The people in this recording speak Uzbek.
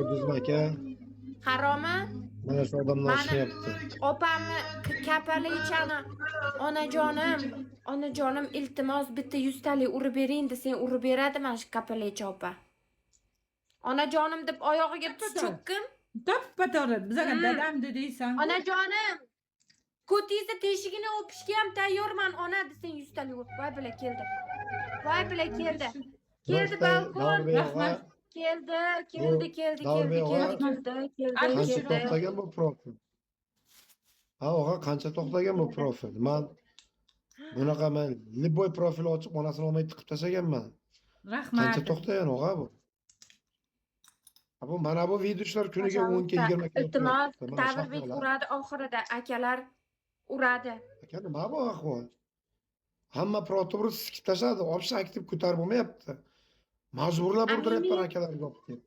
Yulduzum aka, Haromi? mana shu odamni Mani oshyapti. opamni kapalichani onajonim iltimos bitta 100 talik urib bering desang urib beradimi shu kapalicha opa. Onajonim deb oyog'iga tiz cho'kkim. To'ppa-to'g'ri bizga dadam dediysan. Onajonim, ko'tingizni teshigini o'pishga ham tayyorman ona desang 100 talik urib. Voy bila keldi. Voy bila keldi. Keldi balkon. Rahmat. Keldi. Qancha to'xtagan bu profil? Ha, og'a, qancha to'xtagan bu profil? Men liboy profil ochib, onasini olmay tiqib tashlaganman. Rahmat. Qancha to'xtagan og'a bu? Bu mana bu videolar kuniga 10 ga 20 ga. Iltimos, Tabirbek uradi oxirida, akalar uradi. Aka, nima bu ahvol? Hamma protobus sikib tashladi, option aktiv ko'tarib bo'lmayapti. Majburlab urdiryapman akalarga olib kelib.